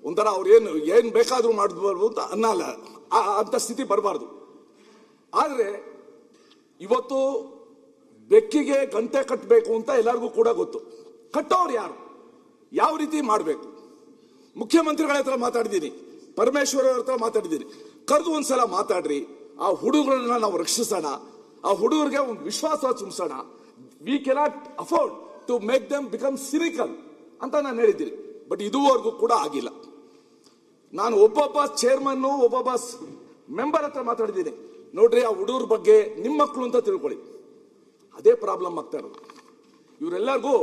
ಒಂಥರ ಅವ್ರು ಏನು ಬೇಕಾದರೂ ಮಾಡ್ಬೋದು ಅಂತ ಅನ್ನಲ್ಲ, ಅಂತ ಸ್ಥಿತಿ ಬರಬಾರ್ದು. ಆದರೆ ಇವತ್ತು ಬೆಕ್ಕಿಗೆ ಗಂಟೆ ಕಟ್ಟಬೇಕು ಅಂತ ಎಲ್ಲರಿಗೂ ಕೂಡ ಗೊತ್ತು. ಕಟ್ಟೋರು ಯಾರು, ಯಾವ ರೀತಿ ಮಾಡಬೇಕು? ಮುಖ್ಯಮಂತ್ರಿಗಳ ಹತ್ರ ಮಾತಾಡಿದ್ದೀನಿ, ಪರಮೇಶ್ವರ್ ಅವ್ರ ಹತ್ರ ಮಾತಾಡಿದ್ದೀನಿ. ಕರೆದು ಒಂದ್ಸಲ ಮಾತಾಡ್ರಿ, ಆ ಹುಡುಗರನ್ನ ನಾವು ರಕ್ಷಿಸೋಣ, ಆ ಹುಡುಗರಿಗೆ ಒಂದು ವಿಶ್ವಾಸ ತುಂಬಿಸೋಣ. We cannot afford to make them become cynical ಅಂತ ನಾನು ಹೇಳಿದ್ದೀನಿ. ಬಟ್ ಇದುವರೆಗೂ ಕೂಡ ಆಗಿಲ್ಲ. ನಾನು ಒಬ್ಬೊಬ್ಬ ಚೇರ್ಮನ್, ಒಬ್ಬೊಬ್ಬ ಮೆಂಬರ್ ಹತ್ರ ಮಾತಾಡಿದ್ದೀನಿ. ನೋಡ್ರಿ, ಆ ಹುಡುಗರ ಬಗ್ಗೆ ನಿಮ್ಮ ಮಕ್ಕಳು ಅಂತ ತಿಳ್ಕೊಳ್ಳಿ. ಅದೇ ಪ್ರಾಬ್ಲಮ್ ಆಗ್ತಾ ಇರೋದು. ಇವರೆಲ್ಲರಿಗೂ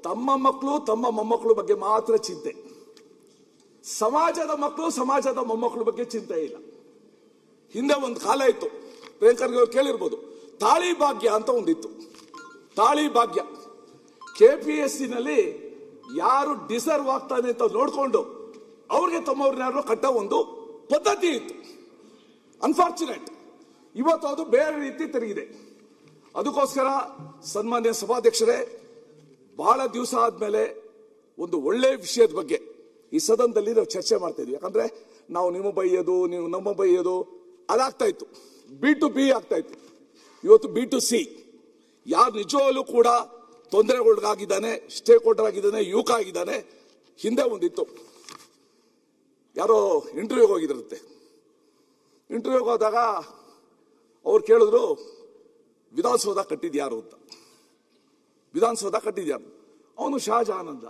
ತಮ್ಮ ಮಕ್ಕಳು, ತಮ್ಮ ಮೊಮ್ಮಕ್ಕಳು ಬಗ್ಗೆ ಮಾತ್ರ ಚಿಂತೆ. ಸಮಾಜದ ಮಕ್ಕಳು, ಸಮಾಜದ ಮೊಮ್ಮಕ್ಕಳ ಬಗ್ಗೆ ಚಿಂತೆ ಇಲ್ಲ. ಹಿಂದೆ ಒಂದು ಕಾಲ ಇತ್ತು, ಪ್ರಿಯಾಂಕರ್ಗೆ ಕೇಳಿರ್ಬೋದು, ತಾಳಿ ಭಾಗ್ಯ ಅಂತ ಒಂದಿತ್ತು. ತಾಳಿ ಭಾಗ್ಯ KPSC ನಲ್ಲಿ ಯಾರು ಡಿಸರ್ವ್ ಆಗ್ತಾನೆ ಅಂತ ನೋಡ್ಕೊಂಡು ಅವ್ರಿಗೆ ತಮ್ಮವ್ರನ್ನ ಕಟ್ಟೋ ಒಂದು ಪದ್ಧತಿ ಇತ್ತು. ಅನ್ಫಾರ್ಚುನೇಟ್, ಇವತ್ತು ಅದು ಬೇರೆ ರೀತಿ ತಿರುಗಿದೆ. ಅದಕ್ಕೋಸ್ಕರ ಸನ್ಮಾನ್ಯ ಸಭಾಧ್ಯಕ್ಷರೇ, ಬಹಳ ದಿವಸ ಆದ್ಮೇಲೆ ಒಂದು ಒಳ್ಳೆ ವಿಷಯದ ಬಗ್ಗೆ ಈ ಸದನದಲ್ಲಿ ನಾವು ಚರ್ಚೆ ಮಾಡ್ತಾ ಇದ್ವಿ. ಯಾಕಂದ್ರೆ ನಾವು ನಿಮ್ಮ ಬೈಯೋದು, ನೀವು ನಮ್ಮ ಬೈಯೋದು ಅದಾಗ್ತಾ ಇತ್ತು. B2B ಆಗ್ತಾ ಇತ್ತು. ಇವತ್ತು B2C. ಯಾರು ನಿಜವಾಗ್ಲೂ ಕೂಡ ತೊಂದರೆಗೊಳಗಾಗಿದ್ದಾನೆ, ಸ್ಟೇಕ್ ಹೋಲ್ಡರ್ ಆಗಿದ್ದಾನೆ, ಯುವಕ ಆಗಿದ್ದಾನೆ. ಹಿಂದೆ ಒಂದಿತ್ತು, ಯಾರೋ ಇಂಟರ್ವ್ಯೂಗೆ ಹೋಗಿದ್ರಂತೆ. ಇಂಟರ್ವ್ಯೂಗೆ ಹೋದಾಗ ಅವ್ರು ಕೇಳಿದ್ರು, ವಿಧಾನಸೌಧ ಕಟ್ಟಿದ್ಯಾರು ಅಂತ. ವಿಧಾನಸೌಧ ಕಟ್ಟಿದ್ಯಾರು? ಅವನು ಶಹಜಹಾನ್ ಅಂದ.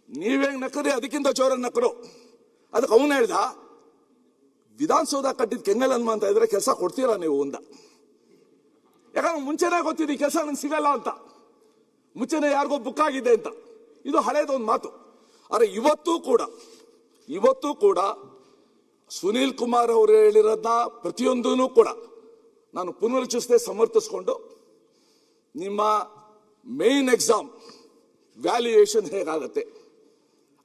ನೀವೇಂಗ್ ನಕ್ಕರಿ, ಅದಕ್ಕಿಂತ ಜೋರಾಗಿ ನಕ್ಕರು. ಅದಕ್ಕೆ ಅವನು ಹೇಳ್ದ, ವಿಧಾನಸೌಧ ಕಟ್ಟಿದ್ ಕೆಂಗಲ್ ಹನುಮ ಅಂತ ಇದ್ರೆ ಕೆಲಸ ಕೊಡ್ತೀರಾ ನೀವು ಅಂದ. ಯಾಕಂದ್ರೆ ಮುಂಚೆನೇ ಗೊತ್ತಿದೆ ಕೆಲಸ ನಂಗೆ ಸಿಗಲ್ಲ ಅಂತ, ಮುಂಚೆನೆ ಯಾರಿಗೋ ಬುಕ್ ಆಗಿದೆ ಅಂತ. ಇದು ಹಳೇದೊಂದು ಮಾತು. ಆದರೆ ಇವತ್ತು ಕೂಡ ಸುನೀಲ್ ಕುಮಾರ್ ಅವರು ಹೇಳಿರೋದನ್ನ ಪ್ರತಿಯೊಂದೂ ಕೂಡ ನಾನು ಪುನರುಚ್ಚರಿಸದೆ ಸಮರ್ಥಿಸ್ಕೊಂಡು, ನಿಮ್ಮ ಮೇನ್ ಎಕ್ಸಾಮ್ ವ್ಯಾಲ್ಯೂಯೇಷನ್ ಹೇಗಾಗತ್ತೆ,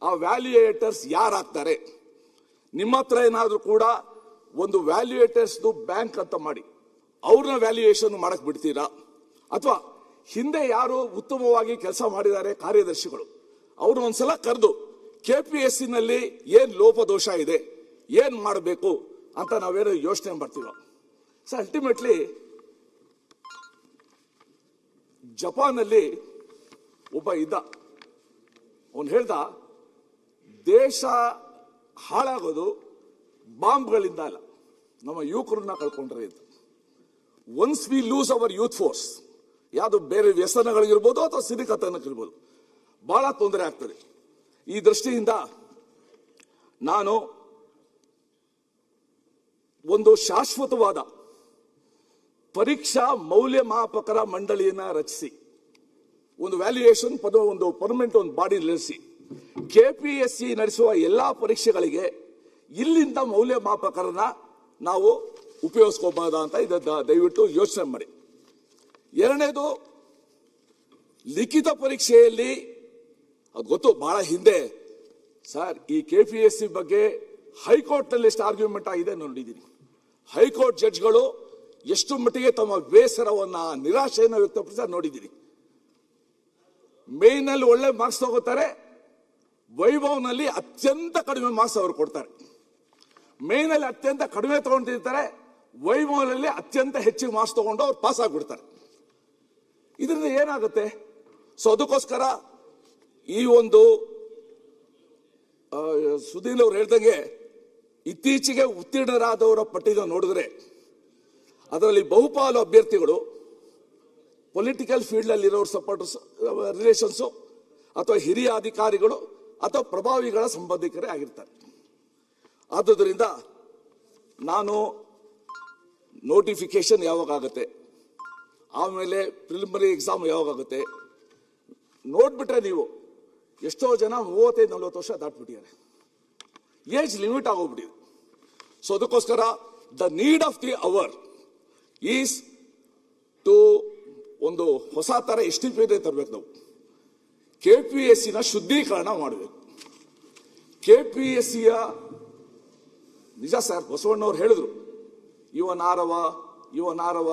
ಆ ವ್ಯಾಲ್ಯೂಯೇಟರ್ಸ್ ಯಾರಾಗ್ತಾರೆ, ನಿಮ್ಮ ಹತ್ರ ಏನಾದರೂ ಕೂಡ ಒಂದು ವ್ಯಾಲ್ಯೂಯೇಟರ್ಸ್ದು ಬ್ಯಾಂಕ್ ಅಂತ ಮಾಡಿ ಅವ್ರನ್ನ ವ್ಯಾಲ್ಯೂಯೇಷನ್ ಮಾಡಕ್ ಬಿಡ್ತೀರಾ? ಅಥವಾ ಹಿಂದೆ ಯಾರು ಉತ್ತಮವಾಗಿ ಕೆಲಸ ಮಾಡಿದ್ದಾರೆ ಕಾರ್ಯದರ್ಶಿಗಳು, ಅವ್ರು ಒಂದ್ಸಲ ಕರೆದು KPSC ನಲ್ಲಿ ಏನ್ ಲೋಪದೋಷ ಇದೆ, ಏನ್ ಮಾಡಬೇಕು ಅಂತ ನಾವೇನೋ ಯೋಚನೆ ಮಾಡ್ತೀವ. ಸೊ ಅಲ್ಟಿಮೇಟ್ಲಿ ಜಪಾನಲ್ಲಿ ಒಬ್ಬ ಇದ್ದ, ಅವನು ಹೇಳ್ದ, ದೇಶ ಹಾಳಾಗೋದು ಬಾಂಬ್ಗಳಿಂದ ಅಲ್ಲ, ನಮ್ಮ ಯುವಕರನ್ನ ಕಳ್ಕೊಂಡ್ರೆ ಅಂತ. Once we lose hour youth force, ಯಾವುದು ಬೇರೆ ವ್ಯಸನಗಳಿಗಿರ್ಬೋದು ಅಥವಾ ಸಿರಿಕತನಕ್ಕಿರ್ಬೋದು, ಬಹಳ ತೊಂದರೆ ಆಗ್ತದೆ. ಈ ದೃಷ್ಟಿಯಿಂದ ನಾನು ಒಂದು ಶಾಶ್ವತವಾದ ಪರೀಕ್ಷಾ ಮೌಲ್ಯಮಾಪಕರ ಮಂಡಳಿಯನ್ನ ರಚಿಸಿ, ಒಂದು ವ್ಯಾಲ್ಯೂಯೇಷನ್ ಒಂದು ಪರ್ಮನೆಂಟ್ ಒಂದು ಬಾಡಿ ನಡೆಸಿ, KPSC ನಡೆಸುವ ಎಲ್ಲಾ ಪರೀಕ್ಷೆಗಳಿಗೆ ಇಲ್ಲಿಂದ ಮೌಲ್ಯಮಾಪಕರನ್ನ ನಾವು ಉಪಯೋಗಿಸ್ಕೋಬಹುದಾ ಅಂತ ದಯವಿಟ್ಟು ಯೋಚನೆ ಮಾಡಿ. ಎರಡನೇದು, ಲಿಖಿತ ಪರೀಕ್ಷೆಯಲ್ಲಿ ಅದು ಗೊತ್ತು, ಬಹಳ ಹಿಂದೆ ಸರ್ ಈ KPSC ಬಗ್ಗೆ ಹೈಕೋರ್ಟ್ ನಲ್ಲಿ ಎಷ್ಟು ಆರ್ಗ್ಯುಮೆಂಟ್ ಆಗಿದೆ ನೋಡಿದ್ದೀನಿ. ಹೈಕೋರ್ಟ್ ಜಡ್ಜ್ಗಳು ಎಷ್ಟು ಮಟ್ಟಿಗೆ ತಮ್ಮ ಬೇಸರವನ್ನ, ನಿರಾಶೆಯನ್ನು ವ್ಯಕ್ತಪಡಿಸ ನೋಡಿದ್ದೀನಿ. ಮೇಯ್ನಲ್ಲಿ ಒಳ್ಳೆ ಮಾರ್ಕ್ಸ್ ತಗೋತಾರೆ, ವೈಭವ್ನಲ್ಲಿ ಅತ್ಯಂತ ಕಡಿಮೆ ಮಾರ್ಕ್ಸ್ ಅವರು ಕೊಡ್ತಾರೆ. ಮೇಯ್ನಲ್ಲಿ ಅತ್ಯಂತ ಕಡಿಮೆ ತಗೊಂಡಿರ್ತಾರೆ, ವೈಭವ್ನಲ್ಲಿ ಅತ್ಯಂತ ಹೆಚ್ಚಿಗೆ ಮಾರ್ಕ್ಸ್ ತಗೊಂಡು ಅವ್ರು ಪಾಸ್ ಆಗಿಬಿಡ್ತಾರೆ. ಇದರಿಂದ ಏನಾಗುತ್ತೆ? ಸೊ ಅದಕ್ಕೋಸ್ಕರ ಈ ಒಂದು ಸುಧೀಲ್ ಅವ್ರು ಹೇಳ್ದಂಗೆ ಇತ್ತೀಚೆಗೆ ಉತ್ತೀರ್ಣರಾದವರ ಪಟ್ಟಿನ ನೋಡಿದ್ರೆ ಅದರಲ್ಲಿ ಬಹುಪಾಲು ಅಭ್ಯರ್ಥಿಗಳು ಪೊಲಿಟಿಕಲ್ ಫೀಲ್ಡ್ ಅಲ್ಲಿ ಇರೋರು, ಸಪೋರ್ಟರ್ಸ್, ರಿಲೇಷನ್ಸು ಅಥವಾ ಹಿರಿಯ ಅಧಿಕಾರಿಗಳು ಅಥವಾ ಪ್ರಭಾವಿಗಳ ಸಂಬಂಧಿಕರೇ ಆಗಿರ್ತಾರೆ. ಆದುದರಿಂದ ನಾನು ನೋಟಿಫಿಕೇಶನ್ ಯಾವಾಗ ಆಗುತ್ತೆ, ಆಮೇಲೆ ಪ್ರಿಲಿಮಿನರಿ ಎಕ್ಸಾಮ್ ಯಾವಾಗ ಆಗುತ್ತೆ ನೋಡ್ಬಿಟ್ರೆ ನೀವು ಎಷ್ಟೋ ಜನ 35-40 ವರ್ಷ ದಾಟ್ಬಿಟ್ಟಿದ್ದಾರೆ, ಏಜ್ ಲಿಮಿಟ್ ಆಗೋಗ್ಬಿಟ್ಟಿದೆ. ಸೊ ಅದಕ್ಕೋಸ್ಕರ the need of the hour is to ಒಂದು ಹೊಸ ತರ STP ತರಬೇಕು. ನಾವು KPSCನ ಶುದ್ಧೀಕರಣ ಮಾಡಬೇಕು. KPSCಯ ನಿಜ ಸರ್, ಬಸವಣ್ಣವ್ರು ಹೇಳಿದ್ರು, ಇವನಾರವ ಇವನಾರವ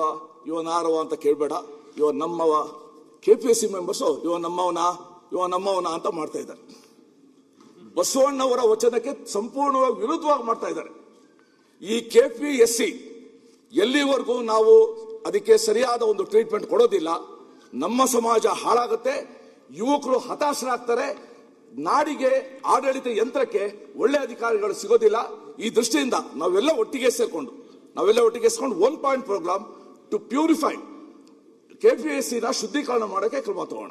ಇವನಾರವ ಅಂತ ಕೇಳಬೇಡ, ಇವ ನಮ್ಮವ. KPSC ಮೆಂಬರ್ಸು ಇವ ನಮ್ಮವನ ಅಂತ ಮಾಡ್ತಾ ಇದ್ದಾರೆ. ಬಸವಣ್ಣವರ ವಚನಕ್ಕೆ ಸಂಪೂರ್ಣವಾಗಿ ವಿರುದ್ಧವಾಗಿ ಮಾಡ್ತಾ ಇದ್ದಾರೆ. ಈ KPSC ಎಲ್ಲಿವರೆಗೂ ನಾವು ಅದಕ್ಕೆ ಸರಿಯಾದ ಒಂದು ಟ್ರೀಟ್ಮೆಂಟ್ ಕೊಡೋದಿಲ್ಲ, ನಮ್ಮ ಸಮಾಜ ಹಾಳಾಗುತ್ತೆ, ಯುವಕರು ಹತಾಶರಾಗ್ತಾರೆ, ನಾಡಿಗೆ ಆಡಳಿತ ಯಂತ್ರಕ್ಕೆ ಒಳ್ಳೆ ಅಧಿಕಾರಿಗಳು ಸಿಗೋದಿಲ್ಲ. ಈ ದೃಷ್ಟಿಯಿಂದ ನಾವೆಲ್ಲ ಒಟ್ಟಿಗೆ ಸೇರ್ಕೊಂಡು 1 point program to purify KPSC ನ ಶುದ್ಧೀಕರಣ ಮಾಡೋಕೆ ಕ್ರಮ ತಗೋಣ.